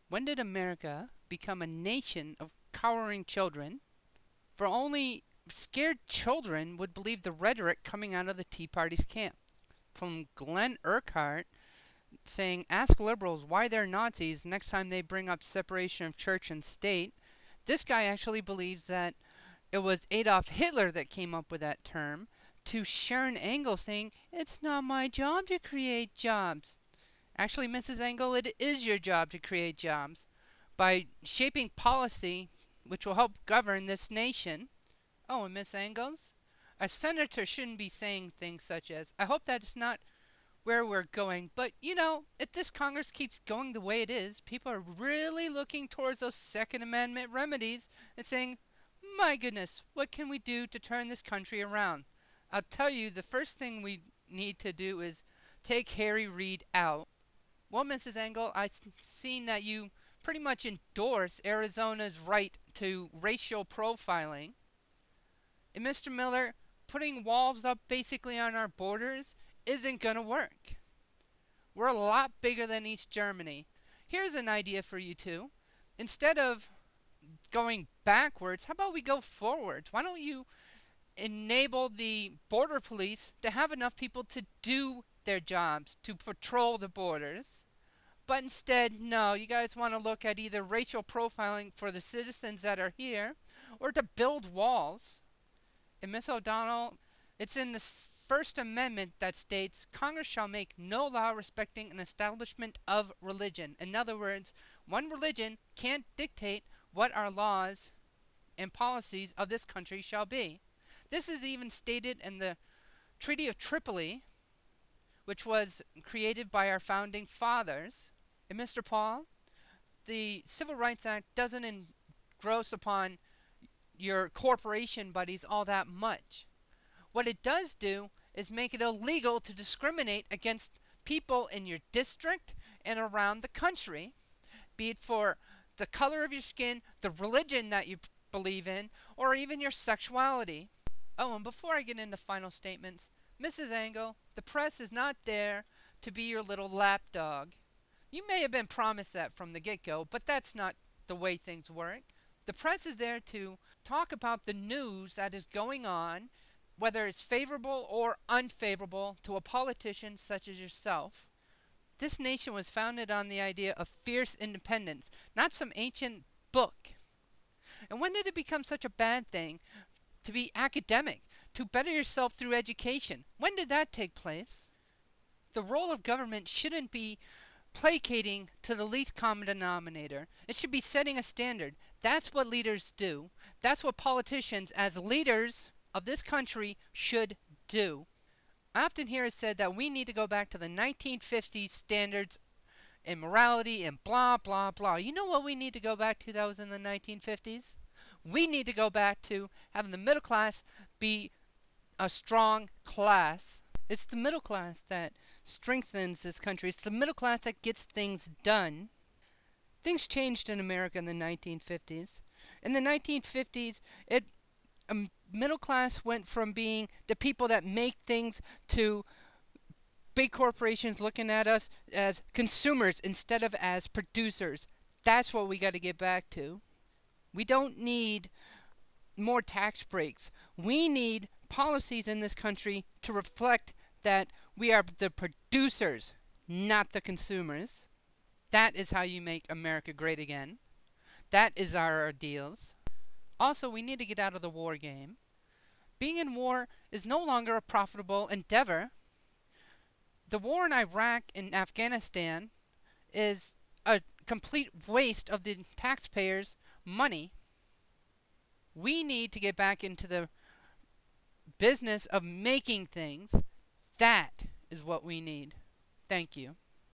When did America become a nation of cowering children? For only scared children would believe the rhetoric coming out of the Tea Party's camp. From Glenn Urquhart saying, ask liberals why they're Nazis next time they bring up separation of church and state, this guy actually believes that it was Adolf Hitler that came up with that term, to Sharon Engel saying, it's not my job to create jobs. Actually, Mrs. Engel, it is your job to create jobs by shaping policy which will help govern this nation. Oh, and Miss Engels, a senator shouldn't be saying things such as, I hope that's not where we're going, but you know, if this Congress keeps going the way it is, people are really looking towards those Second Amendment remedies and saying, my goodness, what can we do to turn this country around? I'll tell you, the first thing we need to do is take Harry Reid out. Well, Mrs. Engel, I've seen that you pretty much endorse Arizona's right to racial profiling. And Mr. Miller, putting walls up basically on our borders isn't going to work. We're a lot bigger than East Germany. Here's an idea for you two. Instead of going backwards, how about we go forwards? Why don't you enable the border police to have enough people to do their jobs, to patrol the borders? But instead, no, you guys want to look at either racial profiling for the citizens that are here or to build walls. And Miss O'Donnell, it's in the First Amendment that states, Congress shall make no law respecting an establishment of religion. In other words, one religion can't dictate what our laws and policies of this country shall be. This is even stated in the Treaty of Tripoli, which was created by our founding fathers. And Mr. Paul, the Civil Rights Act doesn't engross upon your corporation buddies all that much. What it does do is make it illegal to discriminate against people in your district and around the country, be it for the color of your skin, the religion that you believe in, or even your sexuality. Oh, and before I get into final statements, Mrs. Engel, the press is not there to be your little lapdog. You may have been promised that from the get-go, but that's not the way things work. The press is there to talk about the news that is going on, whether it's favorable or unfavorable to a politician such as yourself. This nation was founded on the idea of fierce independence, not some ancient book. And when did it become such a bad thing to be academic, to better yourself through education? When did that take place? The role of government shouldn't be placating to the least common denominator. It should be setting a standard. That's what leaders do. That's what politicians, as leaders of this country, should do. I often hear it said that we need to go back to the 1950s standards in morality and blah, blah, blah. You know what we need to go back to that was in the 1950s? We need to go back to having the middle class be a strong class. It's the middle class that strengthens this country. It's the middle class that gets things done. Things changed in America in the 1950s. In the 1950s, middle class went from being the people that make things to big corporations looking at us as consumers instead of as producers. That's what we got to get back to. We don't need more tax breaks. We need policies in this country to reflect that we are the producers, not the consumers. That is how you make America great again. That is our ideals. Also, we need to get out of the war game. Being in war is no longer a profitable endeavor. The war in Iraq and Afghanistan is a complete waste of the taxpayers' money. We need to get back into the business of making things. That is what we need. Thank you.